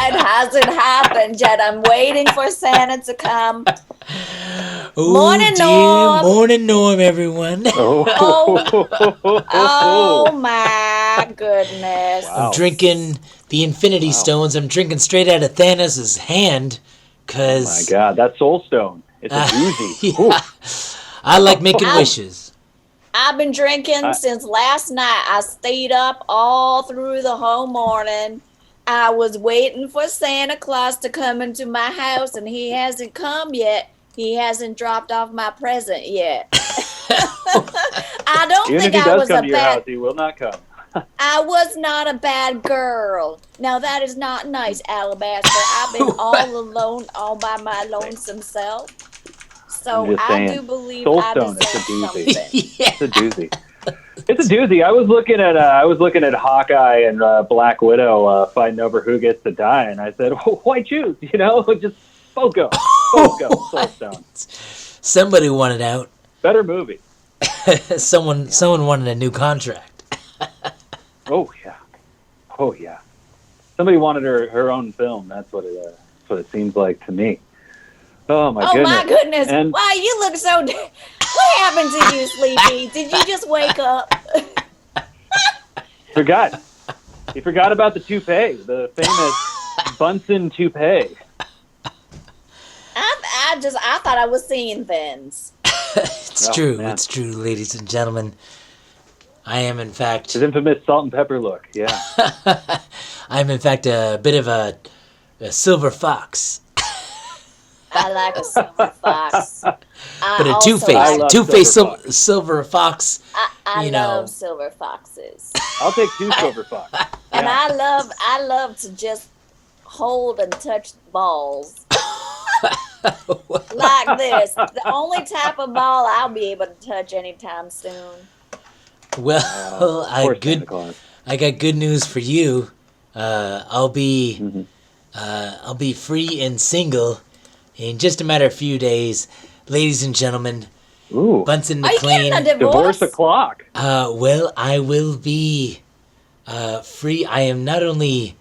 It hasn't happened yet. I'm waiting for Santa to come. Oh, Morning, dear. Norm. Morning, Norm, everyone. Oh my goodness. I'm Wow. drinking the Infinity Wow. Stones. I'm drinking straight out of Thanos' hand. Oh my Because, God, that Soul Stone. It's a doozy. yeah, I like making wishes. I've been drinking I- since last night. I stayed up all through the whole morning. I was waiting for Santa Claus to come into my house, and he hasn't come yet. He hasn't dropped off my present yet. I don't Even if think he I does was come a to your bad. house, he will not come. I was not a bad girl. Now that is not nice, Alabaster. I've been all alone, all by my lonesome self. I'm So just I saying. do believe Soul I Stone, deserve it's a doozy. something. Yeah. It's a doozy. It's a doozy. I was looking at Hawkeye and Black Widow fighting over who gets to die, and I said, well, why choose? Just Foco, Soul Stone. Somebody wanted out. Better movie. Someone wanted a new contract. Oh yeah. Somebody wanted her own film. That's what it seems like to me. Oh my goodness. My goodness. And Why you look so what happened to you, Sleepy? Did you just wake up? forgot. He forgot about the toupee, the famous Bunsen toupee. I thought I was seeing things. It's Oh, true. man. It's true, ladies and gentlemen. I am, in fact... His infamous salt and pepper look, yeah. I'm, in fact, a bit of a silver fox. I like a silver fox. But a I two-faced love silver, silver fox. I love silver foxes. I'll take two silver fox. And Yeah. I love to just hold and touch balls. Like this. The only type of ball I'll be able to touch anytime soon. Well, Poor Santa Claus. I got good news for you. I'll be Mm-hmm. free and single in just a matter of few days, ladies and gentlemen. Ooh. Bunsen Are you getting a McLean. divorce? Divorce o'clock. Well, I will be free. I am not only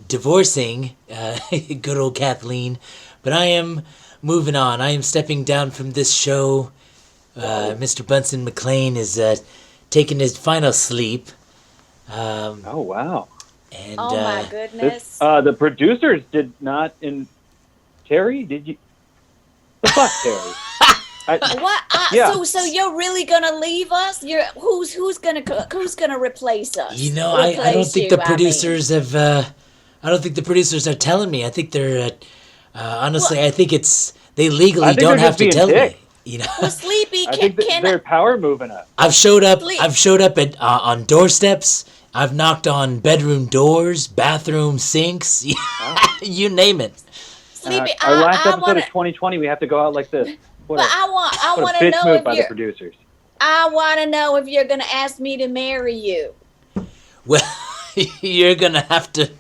divorcing good old Kathleen, but I am moving on. I am stepping down from this show. Mr. Bunsen McLean is taking his final sleep. Oh wow. And Oh my goodness. The producers did not Terry, did you? The fuck, Terry. What? Yeah. So you're really gonna leave us? Who's gonna replace us? you know, I don't Replace think you, the producers have. I don't think the producers are telling me. I think they're. Honestly, I think it's they legally I think don't they're have just to being tell dicks. me. You know, Well, Sleepy, I think they're power moving up. I've showed up. Sleep. I've showed up at on doorsteps. I've knocked on bedroom doors, bathroom sinks. You name it. Sleepy, Our last I episode wanna, of 2020, we have to go out like this. What but a, I what want a to bitch know move by if the you're. producers. I want to know if you're gonna ask me to marry you. Well, you're gonna have to.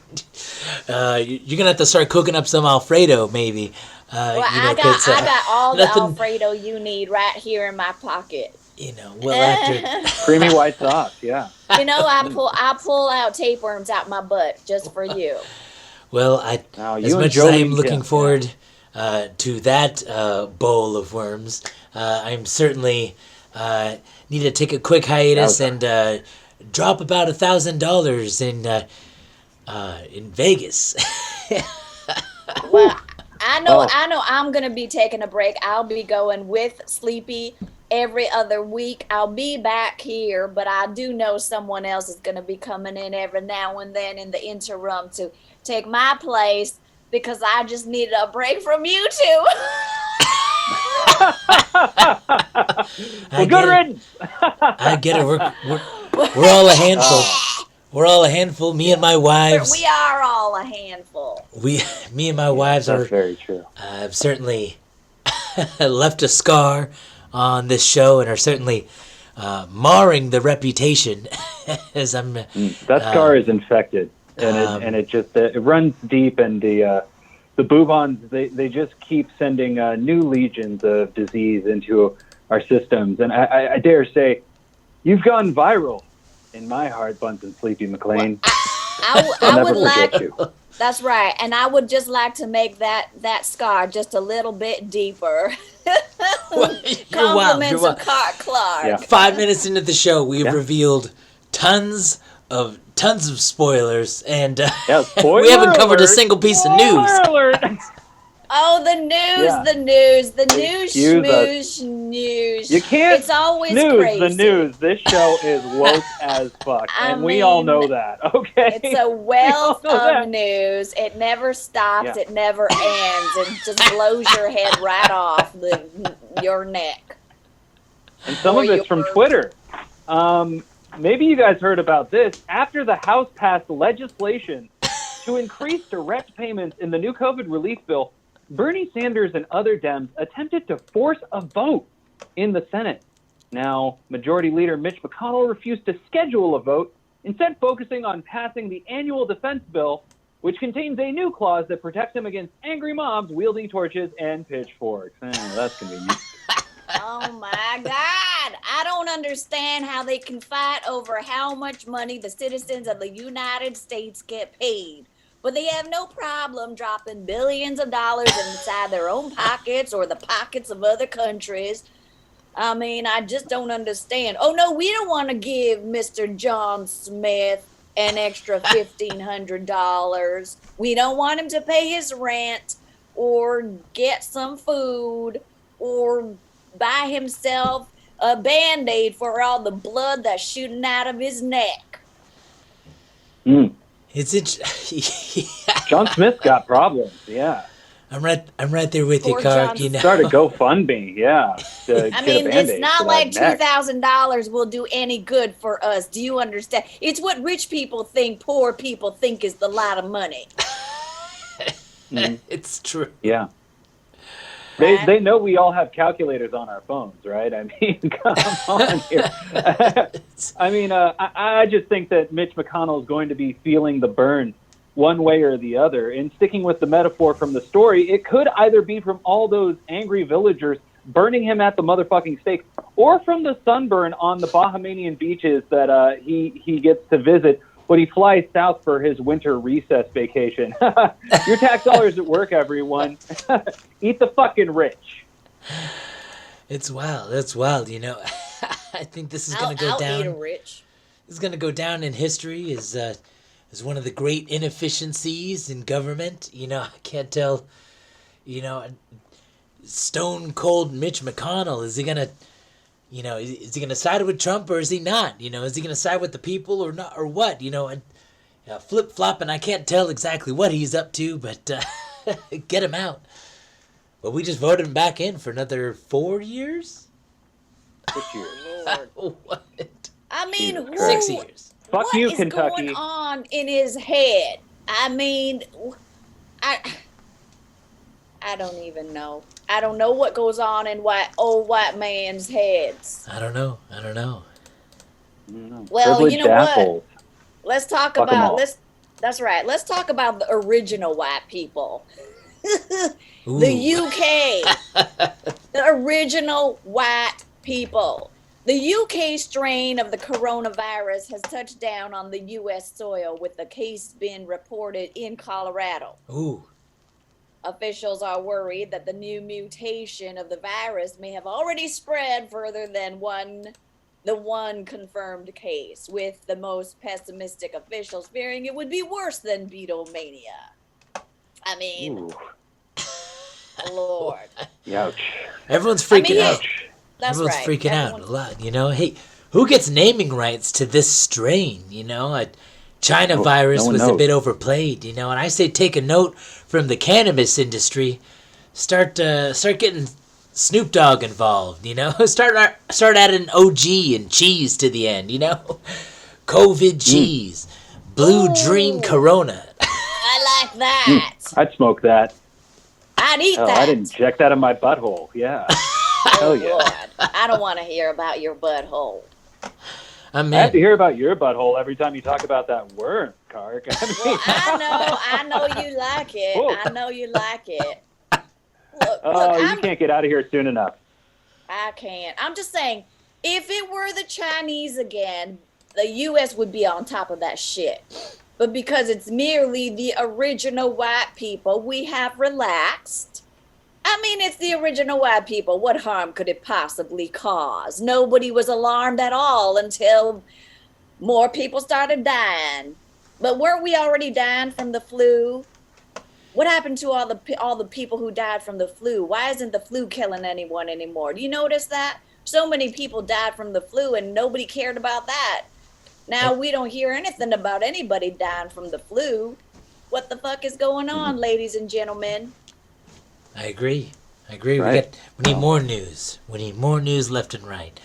You're gonna have to start cooking up some Alfredo, maybe. Well, You know, I 'cause, got all the nothing- Alfredo you need right here in my pocket. You know, well after. Creamy white sauce, yeah. You know, I pull out tapeworms out my butt just for you. Well, Now, as you and much as I am Jolene looking Kim, forward to that bowl of worms, I'm certainly need to take a quick hiatus and drop about $1,000 in Vegas. Well, I know I'm gonna be taking a break. I'll be going with Sleepy every other week. I'll be back here, but I do know someone else is gonna be coming in every now and then in the interim to take my place because I just needed a break from you two. Well, good riddance. I get it. We're all a handful. We're all a handful. Me and my wives. We are all a handful. Me and my wives That's are. very true. Have certainly left a scar on this show and are certainly marring the reputation as I'm. That scar is infected, and it just it runs deep, and the bubons they just keep sending new legions of disease into our systems, and I dare say, you've gone viral in my heart, Bunsen Sleepy McLean. I I'll would never forget like you. That's right. And I would just like to make that scar just a little bit deeper. You're wild. You're Compliments of wild. Yeah. Clark. 5 minutes into the show, we have Yeah. revealed tons of spoilers, and Yeah, we haven't covered a alert. single piece of news. Spoiler alert. Oh, the news, Yeah. the news, the news, Excuse us. schmooze, news. You can't It's always snooze crazy. the news. This show is woke as fuck, I and we all mean, know that. Okay. It's a wealth We all know of that. news. It never stops. Yeah. It never ends. It just blows your head right off your neck. And some Or of it's from your- Twitter. Maybe you guys heard about this. After the House passed legislation to increase direct payments in the new COVID relief bill, Bernie Sanders and other Dems attempted to force a vote in the Senate. Now, Majority Leader Mitch McConnell refused to schedule a vote, instead focusing on passing the annual defense bill, which contains a new clause that protects him against angry mobs wielding torches and pitchforks. That's convenient. Oh my God. I don't understand how they can fight over how much money the citizens of the United States get paid. But they have no problem dropping billions of dollars inside their own pockets or the pockets of other countries. I mean, I just don't understand. Oh, no, we don't want to give Mr. John Smith an extra $1,500. We don't want him to pay his rent or get some food or buy himself a Band-Aid for all the blood that's shooting out of his neck. Mm. It's John Smith's got problems, yeah. I'm right there with you, Poor Clark. John You know, Start a GoFundMe, yeah. I mean, it's not like $2,000 will do any good for us. Do you understand? It's what rich people think poor people think is the lot of money. it's true. Yeah. Right? They know we all have calculators on our phones, right? I mean, come on here. I mean, I just think that Mitch McConnell is going to be feeling the burn one way or the other. And sticking with the metaphor from the story, it could either be from all those angry villagers burning him at the motherfucking stake, or from the sunburn on the Bahamian beaches that he gets to visit when he flies south for his winter recess vacation. Your tax dollars at work, everyone. Eat the fucking rich. It's wild. That's wild. You know, I think this is going to go I'll down. eat a rich. This is going to go down in history as one of the great inefficiencies in government. You know, I can't tell. You know, stone cold Mitch McConnell, is he going to? You know, is he going to side with Trump or is he not? You know, is he going to side with the people or not, or what? You know, and flip flopping. I can't tell exactly what he's up to, but get him out. But we just voted him back in for another 4 years. 6 years. Lord. What? I mean, Jesus who, Christ. 6 years. Fuck what you, is Kentucky. going on in his head? I mean, I don't even know. I don't know what goes on in old white man's heads. I don't know. Well, Privileged you know assholes. what? Let's talk Fuck 'em about all. That's right. Let's talk about the original white people. Ooh. The UK. The original white people. The UK strain of the coronavirus has touched down on the US soil, with the case being reported in Colorado. Ooh. Officials are worried that the new mutation of the virus may have already spread further than the one confirmed case, with the most pessimistic officials fearing it would be worse than Beatlemania. I mean, Ooh. Lord. Ouch. Everyone's freaking mean, out. That's Everyone's right. freaking out a Everyone's- lot. You know, hey, who gets naming rights to this strain? You know, China virus one was a knows. bit overplayed. You know, and I say take a note from the cannabis industry. Start getting Snoop Dogg involved. You know, start adding OG and cheese to the end. You know, COVID cheese, Blue Dream Ooh. Corona. I like that. I'd smoke that. I'd eat Hell, that. I'd inject that in my butthole. Yeah. Hell yeah. Lord, I don't want to hear about your butthole. I'm I have to in. hear about your butthole every time you talk about that worm, Kark. I mean, Well, I know you like it. Whoa. I know you like it. Look, oh, you I'm, can't get out of here soon enough. I can't. I'm just saying, if it were the Chinese again, the U.S. would be on top of that shit. but because it's merely the original white people, we have relaxed. I mean, it's the original white people. What harm could it possibly cause? Nobody was alarmed at all until more people started dying. But weren't we already dying from the flu? What happened to all the people who died from the flu? Why isn't the flu killing anyone anymore? Do you notice that? So many people died from the flu and nobody cared about that. Now we don't hear anything about anybody dying from the flu. What the fuck is going on, ladies and gentlemen? I agree. Right. We need more news. We need more news left and right.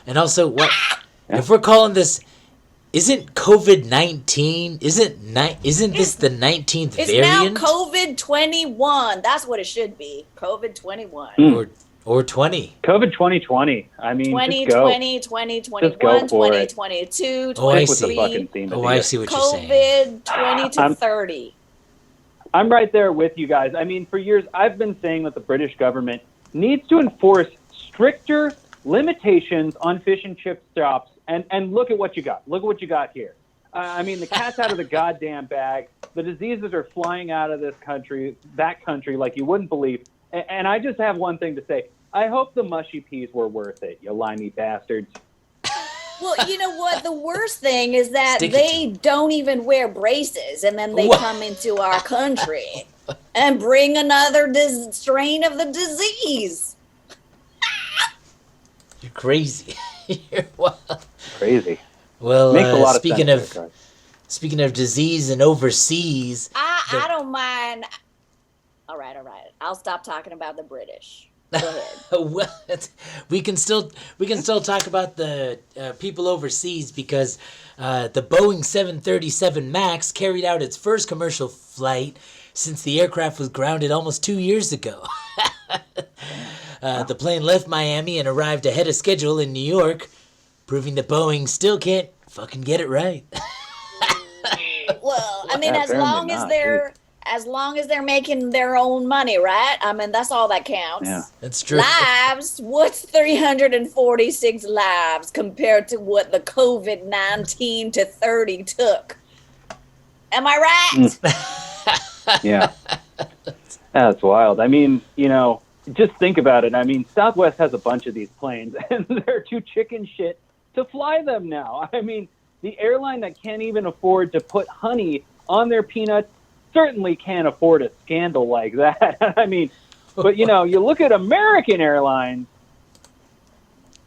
And also, what if we're calling this? Isn't COVID-19? Isn't this the 19th It's variant? now COVID-21. That's what it should be. COVID-21. Or 20. COVID 2020. I mean, 2020, just go. 2021, Just go for it. 2022, Oh, I Stick with the see. fucking theme. Oh, I see what you're saying. COVID 20 to 30. I'm right there with you guys. I mean, for years, I've been saying that the British government needs to enforce stricter limitations on fish and chip shops. And look at what you got. Look at what you got here. I mean, the cat's out of the goddamn bag. The diseases are flying out of this country, that country, like you wouldn't believe. And I just have one thing to say. I hope the mushy peas were worth it, you limey bastards. Well, you know what? The worst thing is that Stick it they don't even wear braces, and then they What? come into our country and bring another strain of the disease. You're crazy. You're wild. Crazy. Well, Makes a lot of speaking sense. of speaking of disease and overseas, I don't mind. All right. I'll stop talking about the British. Go ahead. well, we can still talk about the people overseas because the Boeing 737 Max carried out its first commercial flight since the aircraft was grounded almost 2 years ago. The plane left Miami and arrived ahead of schedule in New York, proving that Boeing still can't fucking get it right. Well, I mean, Yeah, as apparently long as not, they're making their own money, right? I mean, that's all that counts. Yeah. That's true. Lives, what's 346 lives compared to what the COVID-19 to 30 took? Am I right? Yeah. That's wild. I mean, just think about it. I mean, Southwest has a bunch of these planes, and they're too chicken shit to fly them now. I mean, the airline that can't even afford to put honey on their peanuts certainly can't afford a scandal like that. I mean, but you look at American Airlines,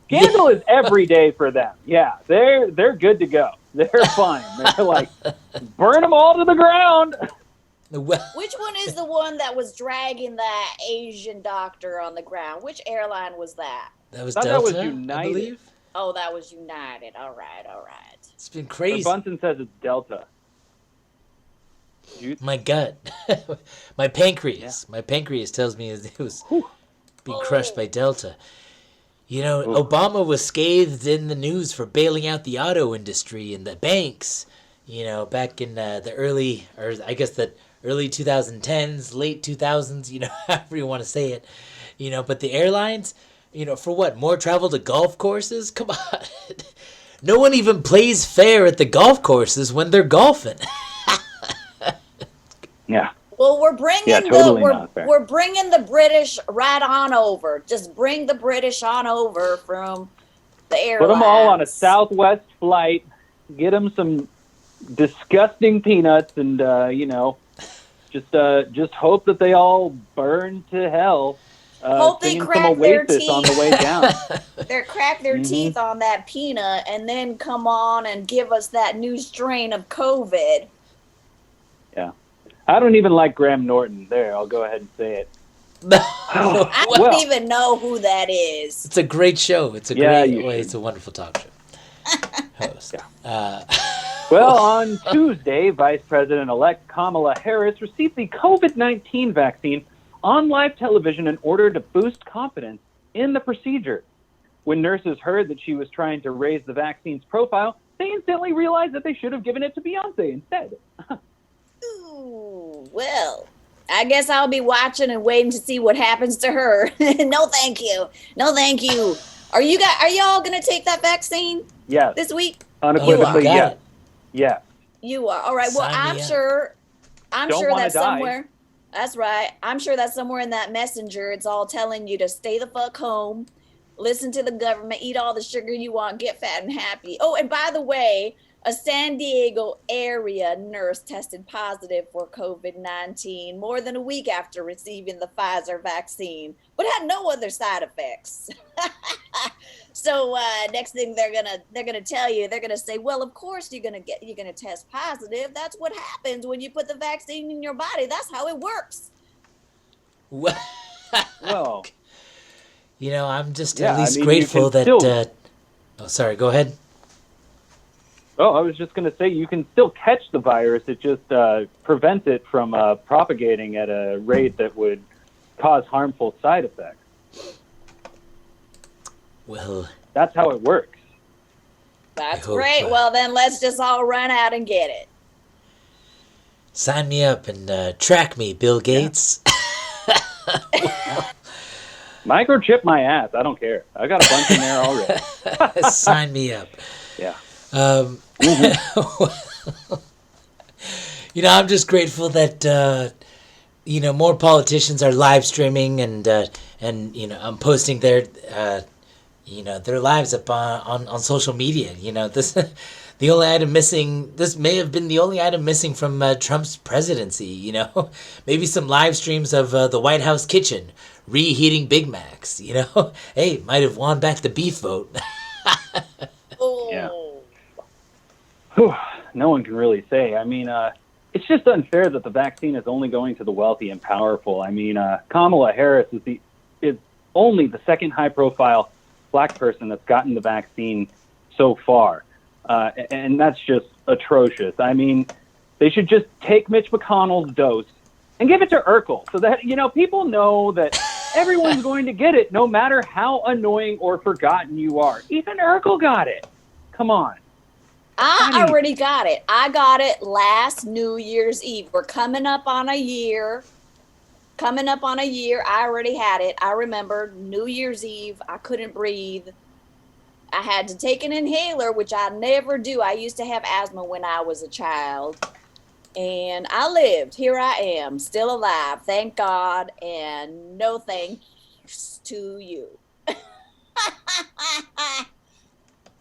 scandal is every day for them. Yeah, they're good to go. They're fine. They're like, burn them all to the ground. Which one is the one that was dragging that Asian doctor on the ground? Which airline was that? That was Thought Delta, that was United. I believe. Oh, that was United. All right. It's been But crazy. Bunsen says it's Delta. My gut, my pancreas tells me it was being crushed by Delta. Obama was scathed in the news for bailing out the auto industry and the banks. Back in the early 2010s, late 2000s. However you want to say it. But the airlines, for what? More travel to golf courses? Come on. No one even plays fair at the golf courses when they're golfing. Yeah. Well, we're bringing we're bringing the British right on over. Just bring the British on over from the airlines. Put them all on a Southwest flight. Get them some disgusting peanuts, and just hope that they all burn to hell. Hope they crack their teeth on the way down. They crack their teeth on that peanut, and then come on and give us that new strain of COVID. Yeah. I don't even like Graham Norton. There, I'll go ahead and say it. I don't even know who that is. It's a great show. It's a wonderful talk show. Host. Yeah. Well, on Tuesday, Vice President-elect Kamala Harris received the COVID-19 vaccine on live television in order to boost confidence in the procedure. When nurses heard that she was trying to raise the vaccine's profile, they instantly realized that they should have given it to Beyonce instead. Ooh, well, I guess I'll be watching and waiting to see what happens to her. No, thank you. Are y'all gonna take that vaccine? Yes. This week? Unequivocally, You are. yes. You are. All right. Well, Sign I'm me up. sure. I'm Don't sure wanna that die. somewhere. That's right. I'm sure that somewhere in that messenger, it's all telling you to stay the fuck home, listen to the government, eat all the sugar you want, get fat and happy. Oh, and by the way, a San Diego area nurse tested positive for COVID-19 more than a week after receiving the Pfizer vaccine, but had no other side effects. So next thing they're gonna tell you, they're gonna say, well, of course you're gonna test positive. That's what happens when you put the vaccine in your body. That's how it works. Well, I'm just at yeah, I least mean, you grateful can that. still. Oh, sorry. Go ahead. Oh, I was just going to say you can still catch the virus. It just prevents it from propagating at a rate that would cause harmful side effects. Well, That's how it works. That's hope, great. Well, then let's just all run out and get it. sign me up and track me, Bill Gates. Microchip my ass. I don't care. I got a bunch in there already. Sign me up. Yeah. I'm just grateful that more politicians are live streaming and I'm posting their lives up on social media. This the only item missing. This may have been the only item missing from Trump's presidency. Maybe some live streams of the White House kitchen reheating Big Macs. Hey, might have won back the beef vote. Oh. Yeah. Whew, no one can really say. I mean, it's just unfair that the vaccine is only going to the wealthy and powerful. I mean, Kamala Harris is only the second high-profile black person that's gotten the vaccine so far, and that's just atrocious. I mean, they should just take Mitch McConnell's dose and give it to Urkel, so that people know that everyone's going to get it, no matter how annoying or forgotten you are. Even Urkel got it. Come on. I already got it. I got it last New Year's Eve. We're coming up on a year. I already had it. I remember New Year's Eve. I couldn't breathe. I had to take an inhaler, which I never do. I used to have asthma when I was a child. And I lived. Here I am, still alive. Thank God. And no thanks to you.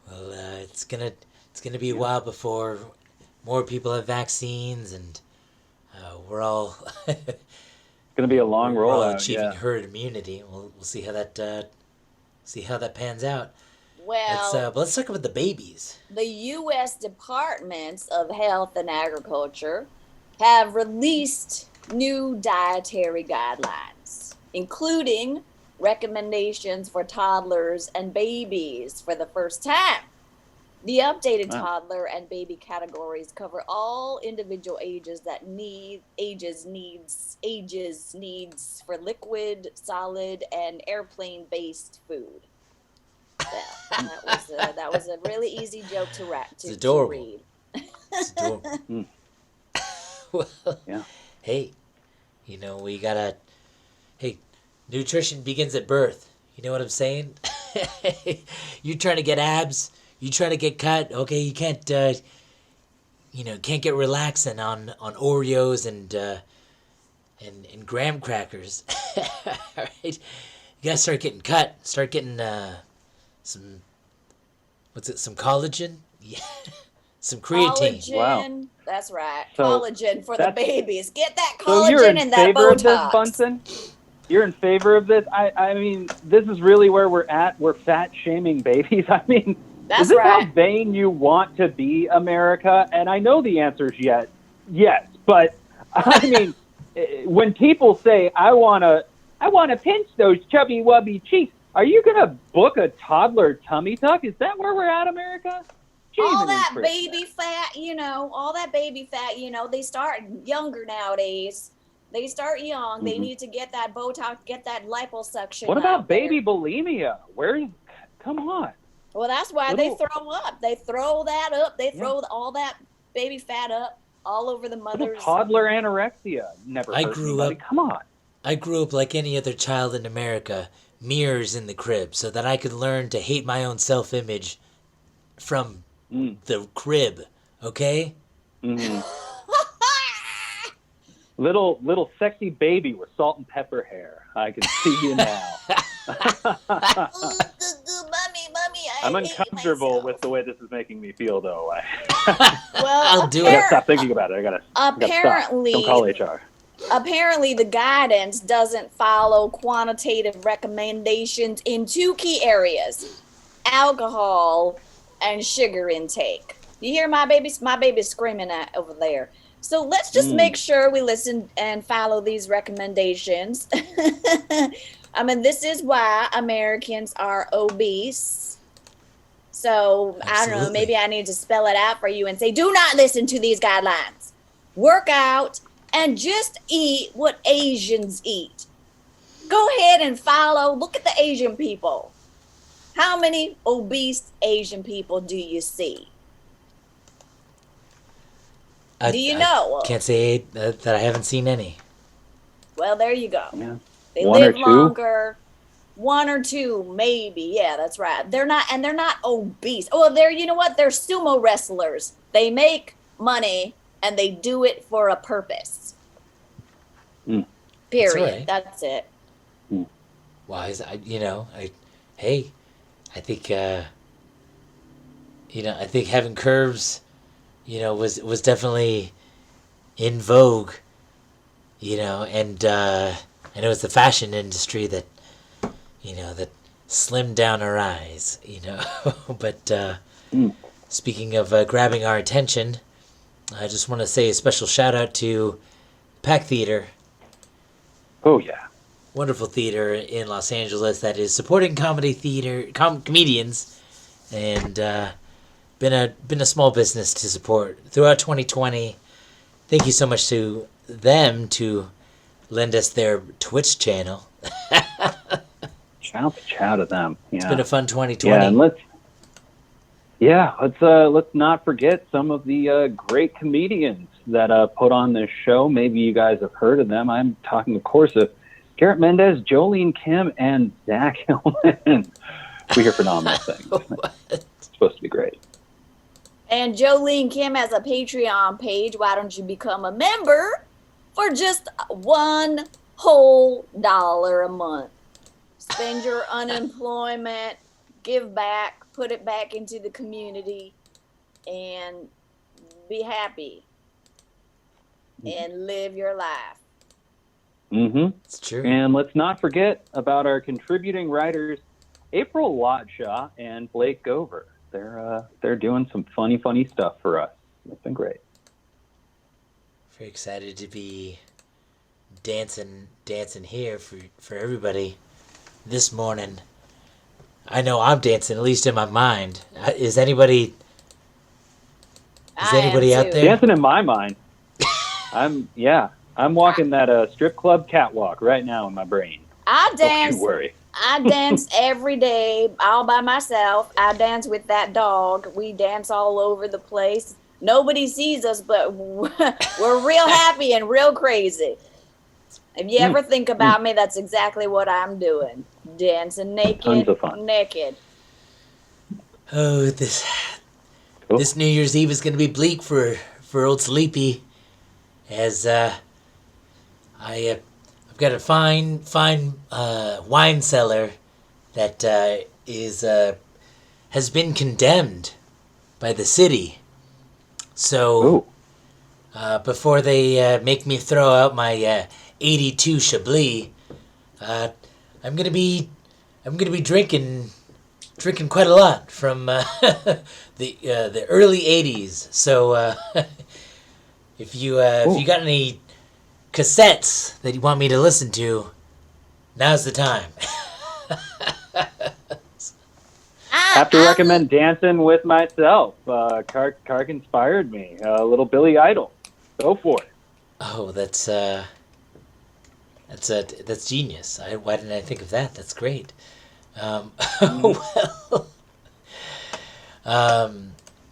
Well, it's gonna be a while before more people have vaccines, and we're all It's going to be a long we're all rollout. achieving Yeah. herd immunity. We'll see how that pans out. Well, Let's talk about the babies. the U.S. Departments of Health and Agriculture have released new dietary guidelines, including recommendations for toddlers and babies for the first time. The updated Wow. toddler and baby categories cover all individual ages needs for liquid, solid, and airplane-based food. That was a really easy joke to It's adorable. read. It's adorable. Well, Yeah. hey, we gotta. Hey, nutrition begins at birth. You know what I'm saying? You trying to get abs? You trying to get cut? Okay, you can't. Can't get relaxing on Oreos and graham crackers. All right, you gotta start getting cut. Start getting some. What's it? Some collagen. Yeah. Some creatine. Collagen. Wow. That's right. So Collagen for the that's- babies. Get that So you're collagen in and that favor of this, Botox. Bunsen? You're in favor of this? I mean, this is really where we're at. We're fat shaming babies. I mean, That's is this right. how vain you want to be, America? And I know the answer is yes. But I mean, when people say, I want to pinch those chubby wubby cheeks, are you going to book a toddler tummy tuck? Is that where we're at, America? All that Christmas. baby fat, they start younger nowadays. They start young. They need to get that Botox, get that liposuction. What about out there. baby bulimia? Come on. Well, that's why they throw up. They throw that up. They throw all that baby fat up all over the Little mother's. toddler anorexia never I hurt grew anybody. up- Come on. I grew up like any other child in America, mirrors in the crib, so that I could learn to hate my own self-image from the crib. Okay? Mm-hmm. Little sexy baby with salt and pepper hair. I can see you now. Mommy, I'm I hate uncomfortable myself. with the way this is making me feel, though. Well, I'll do I gotta it. stop thinking about it. I gotta stop. Don't apparently, call HR. apparently the guidance doesn't follow quantitative recommendations in two key areas: alcohol and sugar intake. You hear my baby's screaming at over there. So let's just Mm. make sure we listen and follow these recommendations. I mean, this is why Americans are obese. So I don't know, maybe Absolutely. I need to spell it out for you and say, do not listen to these guidelines. Work out and just eat what Asians eat. Go ahead and follow. Look at the Asian people. How many obese Asian people do you see? Do you I know can't of? say that I haven't seen any. Well, there you go. Yeah. They One or live two. longer. One or two, maybe. Yeah, that's right. They're not obese. Oh, they're, you know what? They're sumo wrestlers. They make money and they do it for a purpose. Mm. That's all Period. right. That's it. Mm. Why? Hey, I think, I think having curves, was definitely in vogue, and I know it's the fashion industry that slimmed down our eyes, but Mm. speaking of grabbing our attention, I just want to say a special shout out to Pack Theater, Oh yeah. wonderful theater in Los Angeles that is supporting comedy theater comedians, and been a small business to support throughout 2020. Thank you so much to them to lend us their Twitch channel. Shout to them. It's been Yeah. a fun Yeah, 2020. and let's not forget some of the great comedians that put on this show. Maybe you guys have heard of them. I'm talking, of course, of Garrett Mendez, Jolene Kim, and Zach Hillman. We hear phenomenal things. It's supposed to be great. And Jolene Kim has a Patreon page. Why don't you become a member for just one whole dollar a month? Spend your unemployment, give back, put it back into the community, and be happy and live your life. Mm-hmm. It's true. And let's not forget about our contributing writers, April Lotshaw and Blake Gover. They're doing some funny stuff for us. It's been great. Very excited to be dancing here for everybody this morning. I know I'm dancing, at least in my mind. Is anybody I am out too. there? Dancing in my mind. I'm walking that strip club catwalk right now in my brain. I Don't you dance. worry. I dance every day all by myself. I dance with that dog. We dance all over the place. Nobody sees us, but we're real happy and real crazy. If you ever think about me, that's exactly what I'm doing. Dancing Tons naked, of fun. naked. Oh, Cool. this New Year's Eve is going to be bleak for old Sleepy, as I've got a fine wine cellar that has been condemned by the city. So before they make me throw out my 82 Chablis, I'm gonna be drinking quite a lot from the early 80s. So if you got any cassettes that you want me to listen to, now's the time. Have to recommend Dancing with Myself. Kark inspired me. A little Billy Idol. Go for it. Oh, that's genius. Why didn't I think of that? That's great. Well,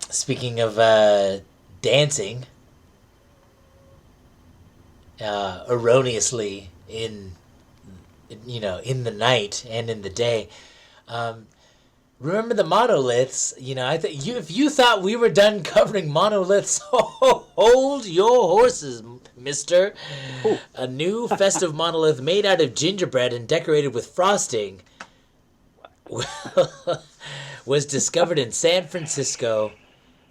speaking of dancing, erroneously in the night and in the day, remember the monoliths? You know, if you thought we were done covering monoliths, hold your horses, mister. Ooh. A new festive monolith made out of gingerbread and decorated with frosting was discovered in San Francisco.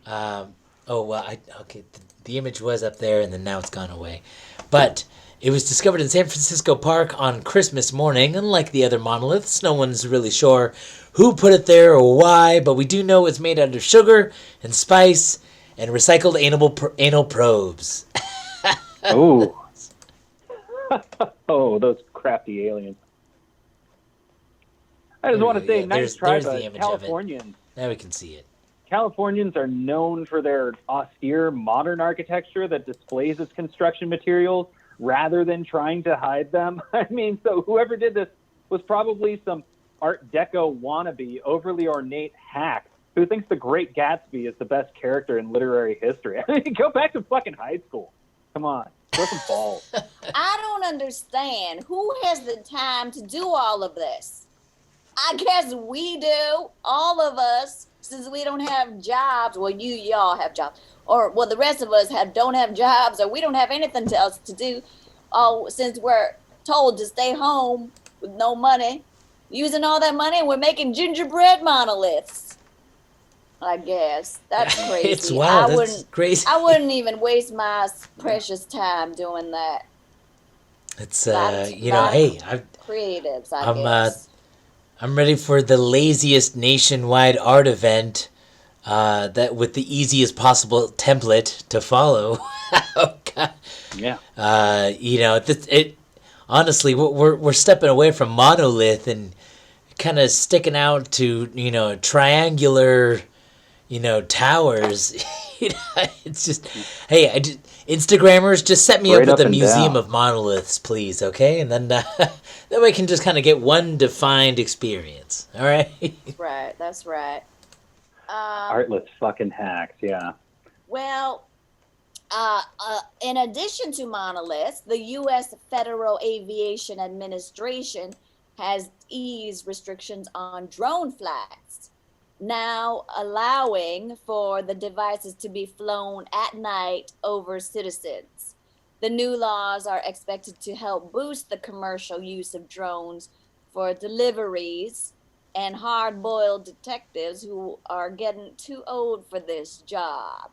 Okay, the image was up there and then now it's gone away. But it was discovered in San Francisco Park on Christmas morning. Unlike the other monoliths, no one's really sure who put it there or why, but we do know it's made out of sugar and spice and recycled anal probes. Oh. Oh, those crafty aliens. I just want to say, nice try, there's the but image Californians. of it. Now we can see it. Californians are known for their austere modern architecture that displays its construction materials rather than trying to hide them. I mean, so whoever did this was probably some Art Deco wannabe, overly ornate hack who thinks The Great Gatsby is the best character in literary history. I mean, go back to fucking high school. Come on, throw some balls. I don't understand. Who has the time to do all of this? I guess we do, all of us, since we don't have jobs. Well, y'all have jobs, or well, the rest of us don't have jobs, or we don't have anything else to do. Oh, since we're told to stay home with no money, using all that money, and we're making gingerbread monoliths. I guess that's crazy. It's wild. That's crazy. I wouldn't even waste my precious time doing that. It's hey, creatives. I guess. I'm ready for the laziest nationwide art event, that with the easiest possible template to follow. Oh God. Yeah. It honestly, we're stepping away from monolith and kind of sticking out to triangular, towers. It's just, hey, Instagrammers, just set me up with a museum of monoliths, please, okay? And then that way I can just kind of get one defined experience, all right? Right, that's right. Artless fucking hacks, yeah. Well, in addition to monoliths, the U.S. Federal Aviation Administration has eased restrictions on drone flights, now allowing for the devices to be flown at night over citizens. The new laws are expected to help boost the commercial use of drones for deliveries and hard-boiled detectives who are getting too old for this job.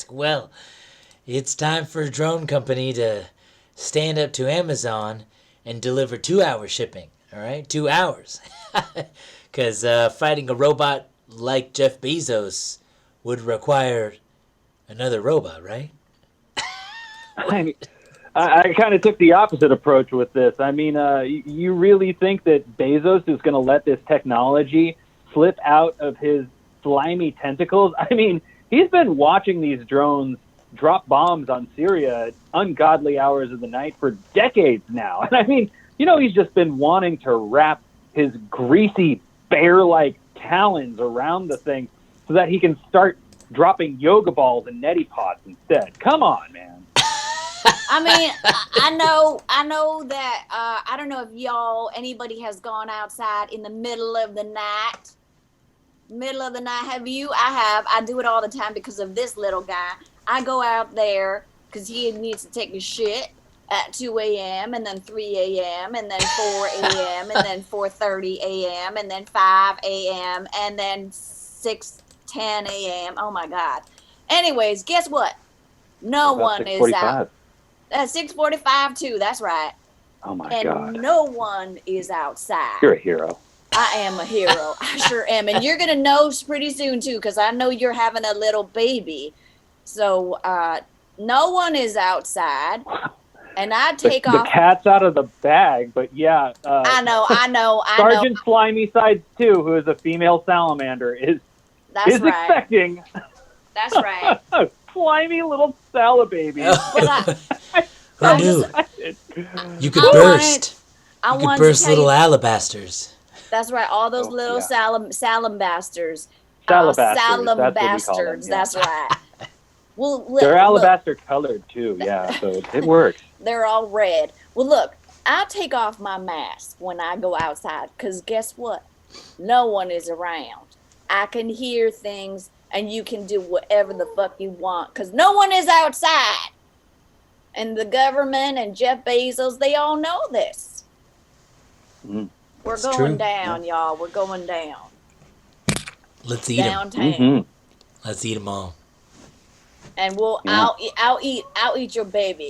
Well, it's time for a drone company to stand up to Amazon and deliver 2-hour shipping. All right, 2 hours. Because fighting a robot like Jeff Bezos would require another robot, right? I kind of took the opposite approach with this. I mean, you really think that Bezos is going to let this technology slip out of his slimy tentacles? I mean, he's been watching these drones drop bombs on Syria at ungodly hours of the night for decades now. And I mean, he's just been wanting to wrap his greasy bear-like talons around the thing so that he can start dropping yoga balls and neti pots instead. Come on, man. I mean, I know that, I don't know if anybody has gone outside in the middle of the night. Have you? I have. I do it all the time because of this little guy. I go out there because he needs to take a shit at 2 a.m. and then 3 a.m. and then 4 a.m. and then 4:30 a.m. and then 5 a.m. and then 6:10 a.m. Oh my God. Anyways, guess what? No one is out. 6:45 too. That's right. Oh my God. And no one is outside. You're a hero. I am a hero. I sure am. And you're going to know pretty soon too, because I know you're having a little baby. So no one is outside. And I take off. The cat's out of the bag, but yeah. I know. Sergeant Slimy Sides 2, who is a female salamander, is expecting. That's right. A slimy little salababy. Who knew? You could burst. You could burst little alabasters. That's right. All those little salambasters. Salambasters. That's right. Well, they're alabaster colored too. Yeah, so it works. They're all red. Well, look, I take off my mask when I go outside because guess what? No one is around. I can hear things and you can do whatever the fuck you want because no one is outside. And the government and Jeff Bezos, they all know this. Mm. We're It's going true. down, y'all. We're going down. Let's eat them. Downtown. Mm-hmm. Let's eat them all. And I'll eat your baby.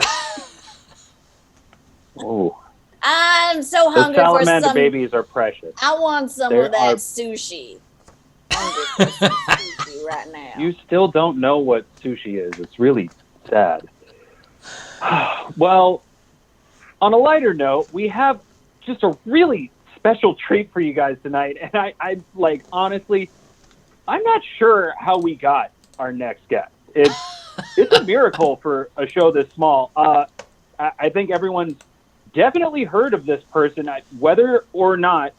Oh, I'm so those hungry for salamander some. babies are precious. I want some They of that are- sushi. Hungry for some sushi right now. You still don't know what sushi is. It's really sad. Well, on a lighter note, we have just a really special treat for you guys tonight. And I like, honestly, I'm not sure how we got our next guest. It's a miracle for a show this small. I think everyone's definitely heard of this person, whether or not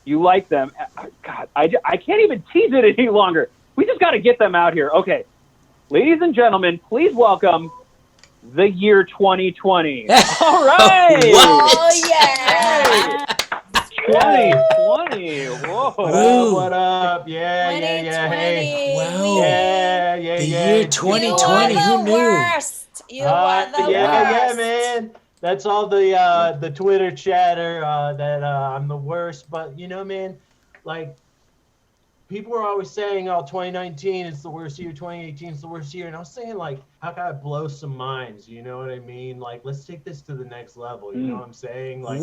you like them. God, I can't even tease it any longer. We just got to get them out here. Okay, ladies and gentlemen, please welcome the year 2020. All right. Oh yeah. 2020. Whoa. Woo. What up? Yeah. Hey. Wow. Yeah. The year 2020. You are Who the knew? worst. You are the Yeah, worst. man. That's all the Twitter chatter that I'm the worst. But you know, man, like people were always saying, "Oh, 2019 is the worst year. 2018 is the worst year," and I was saying, like, how can I blow some minds? You know what I mean? Like, let's take this to the next level. You know what I'm saying? Like,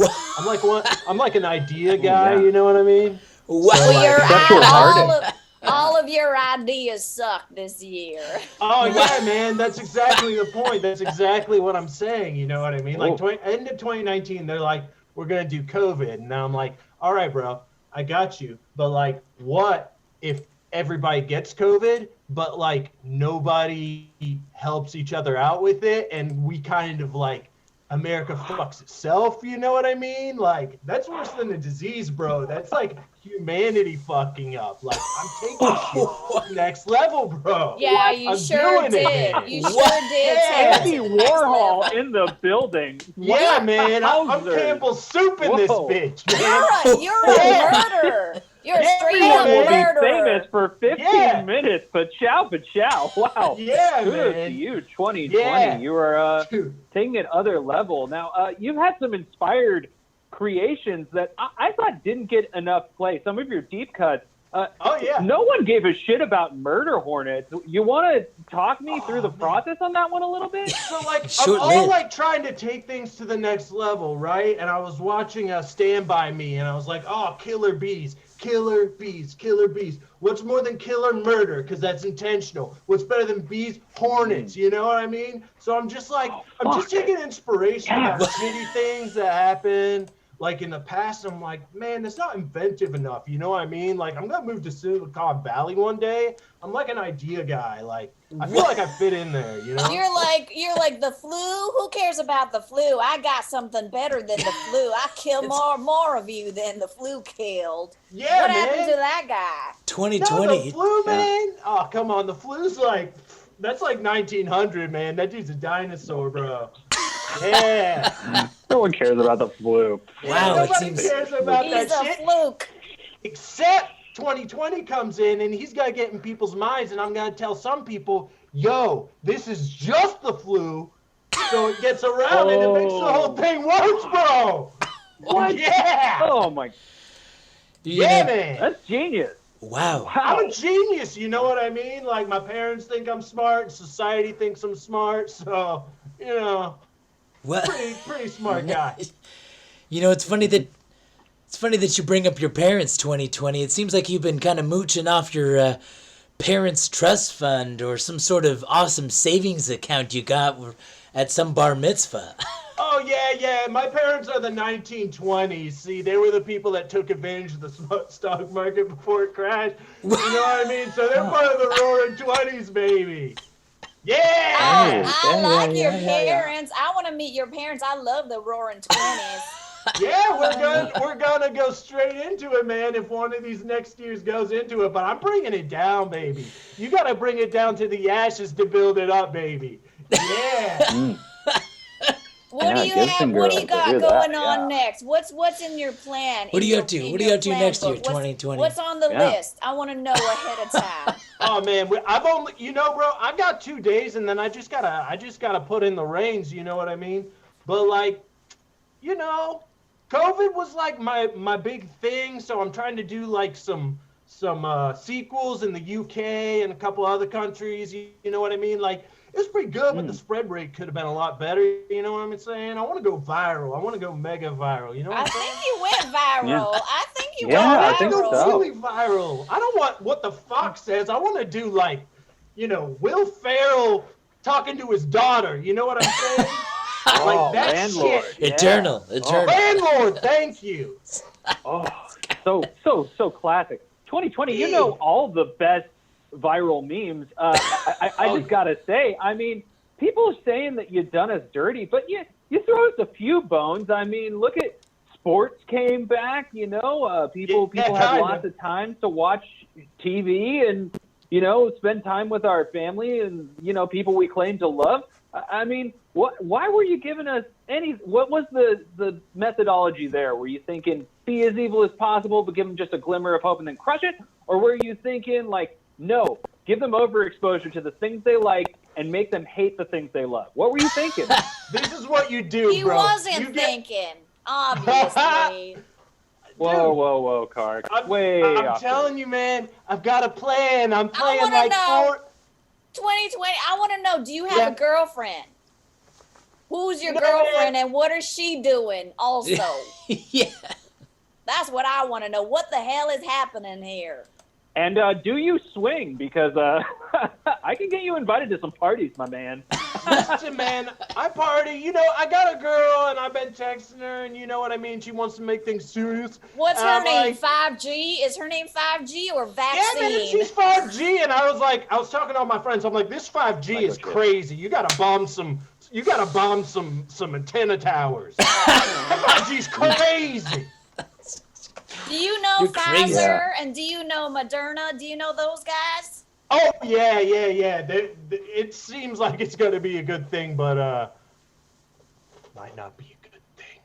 I'm like an idea guy. yeah. You know what I mean? Wow. So, Well, Sexual all of your ideas suck this year. Oh yeah, man, that's exactly the point. That's exactly what I'm saying. You know what I mean? Like end of 2019, they're like, we're gonna do COVID, and now I'm like, all right, bro, I got you. But like, what if everybody gets COVID, but like nobody helps each other out with it, and we kind of like America fucks itself? You know what I mean? Like that's worse than a disease, bro. That's like humanity fucking up. Like I'm taking shit to the next level, bro. Yeah, you I'm sure doing did. it. You sure did. Yeah. Take it Andy to the next Warhol level. in the building. Yeah, man. I'm Wowzers. Campbell Soup in this Whoa. bitch, man. You're a murderer. You're a straight Everyone up will be murderer. famous for 15 minutes, but chow. Wow. Yeah, Kudos man. to you, 2020. Yeah. You are Dude. taking it other level. Now, you've had some inspired creations that I thought didn't get enough play. Some of your deep cuts. Oh yeah. No one gave a shit about murder hornets. You want to talk me through the process on that one a little bit? So like I'm Short-lived. all like trying to take things to the next level, right? And I was watching Stand By Me, and I was like, oh, killer bees. Killer bees, killer bees. What's more than killer murder? Because that's intentional. What's better than bees? Hornets. You know what I mean? So I'm just like, I'm just taking inspiration about shitty things that happen, like in the past. I'm like, man, that's not inventive enough. You know what I mean? Like, I'm gonna move to Silicon Valley one day. I'm like an idea guy. Like, I feel like I fit in there. You know? You're like the flu. Who cares about the flu? I got something better than the flu. I kill more of you than the flu killed. Yeah, what man. happened to that guy? 2020. No, the flu, man. Oh, come on. The flu's like, that's like 1900, man. That dude's a dinosaur, bro. Yeah. No one cares about the flu. Wow, it Nobody seems. cares about He's that a shit. fluke. Except 2020 comes in and he's got to get in people's minds, and I'm going to tell some people, yo, this is just the flu. So it gets around and it makes the whole thing worse, bro. What? Yeah. Oh my! Yeah, man. That's genius. Wow. I'm a genius, you know what I mean? Like, my parents think I'm smart, society thinks I'm smart, so, you know, Well, pretty smart guy. you know, it's funny that you bring up your parents' 2020. It seems like you've been kind of mooching off your parents' trust fund or some sort of awesome savings account you got at some bar mitzvah. Oh, yeah. My parents are the 1920s. See, they were the people that took advantage of the stock market before it crashed. You know what I mean? So they're part of the roaring 20s, baby. Yeah! I like your yeah. parents. I want to meet your parents. I love the Roaring 20s. Yeah, we're gonna go straight into it, man, if one of these next years goes into it. But I'm bringing it down, baby. You gotta bring it down to the ashes to build it up, baby. Yeah. What do you give have? some What do you girls. I got hear going that, on yeah. next? What's in your plan? What are in you your- up to? in What are your you up to plan next year, book? What's- 2020? What's on the Yeah. list? I want to know ahead of time. Oh man, I've only, bro, I got 2 days, and then I just gotta put in the reins. You know what I mean? But like, COVID was like my big thing, so I'm trying to do like some sequels in the UK and a couple other countries. You know what I mean? Like, it was pretty good, but the spread rate could have been a lot better. You know what I'm saying? I want to go viral. I want to go mega viral. You know what I I'm saying? think you went viral. Yeah. I think you Yeah, went I viral. think go so. really viral. I don't want what the Fox says. I want to do like, Will Ferrell talking to his daughter. You know what I'm saying? Like that landlord. shit. Yeah. Eternal. Landlord, thank you. Oh, so classic. 2020. You know all the best viral memes. I just gotta say, I mean, people are saying that you've done us dirty, but you throw us a few bones. I mean, look at sports came back. People have lots of time to watch TV and spend time with our family and people we claim to love. I mean, why were you giving us what was the methodology there? Were you thinking be as evil as possible, but give them just a glimmer of hope and then crush it? Or were you thinking like, no, give them overexposure to the things they like and make them hate the things they love? What were you thinking? This is what you do, He bro. wasn't thinking, obviously. Whoa, Kark. I'm telling you, man, I've got a plan. I'm playing wanna like know. 2020, I want to know, do you have a girlfriend? Who's your girlfriend and what is she doing also? Yeah. That's what I want to know. What the hell is happening here? And do you swing? Because I can get you invited to some parties, my man. Listen, man, I party. I got a girl, and I've been texting her, and you know what I mean? She wants to make things serious. What's And her I'm name? like, 5G? Is her name 5G or yeah, vaccine? man, she's 5G, and I was talking to all my friends. I'm like, this 5G is crazy. You gotta bomb some antenna towers. 5G's crazy. Do you know You're crazy. Pfizer and do you know Moderna? Do you know those guys? Oh yeah. It seems like it's gonna be a good thing, but might not be a good thing.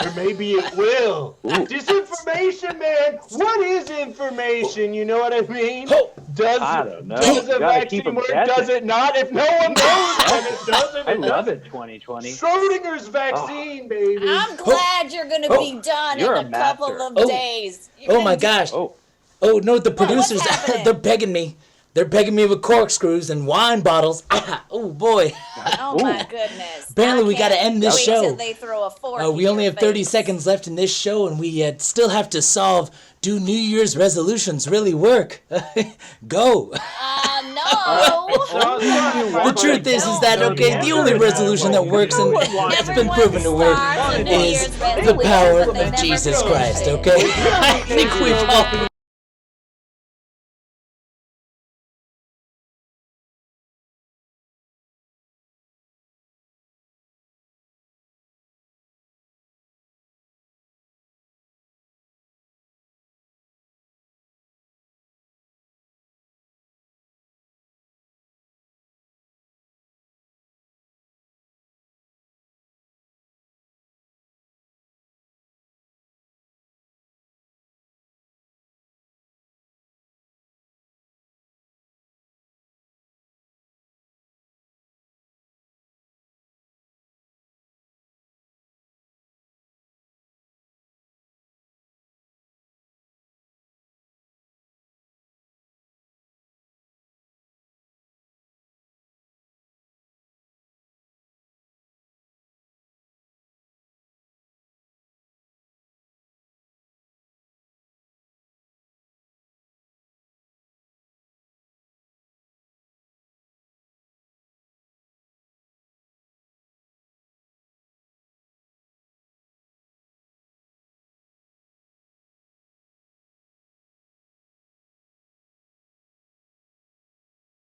Or maybe it will. Disinformation, man. What is information? You know what I mean? I don't know. Does You a gotta keep vaccine 'em work? guessing. Does it not? If no one knows, then it doesn't. I love it, 2020. Schrodinger's vaccine, baby. I'm glad you're going to be done You're in a a couple master. of days. Oh my gosh. Oh no, the producers, happening? they're begging me. They're begging me with corkscrews and wine bottles. Oh boy. Oh my goodness. Apparently I we gotta can't end this wait show. till they throw a fork We in only your have 30 face. seconds left in this show, and we still have to solve, do New Year's resolutions really work? Go. No. The truth is that, okay, the only resolution that works, and it's been proven to work, Everyone starts a New is Year's the resolution, power but they of never Jesus finish Christ, it. okay? I think we've all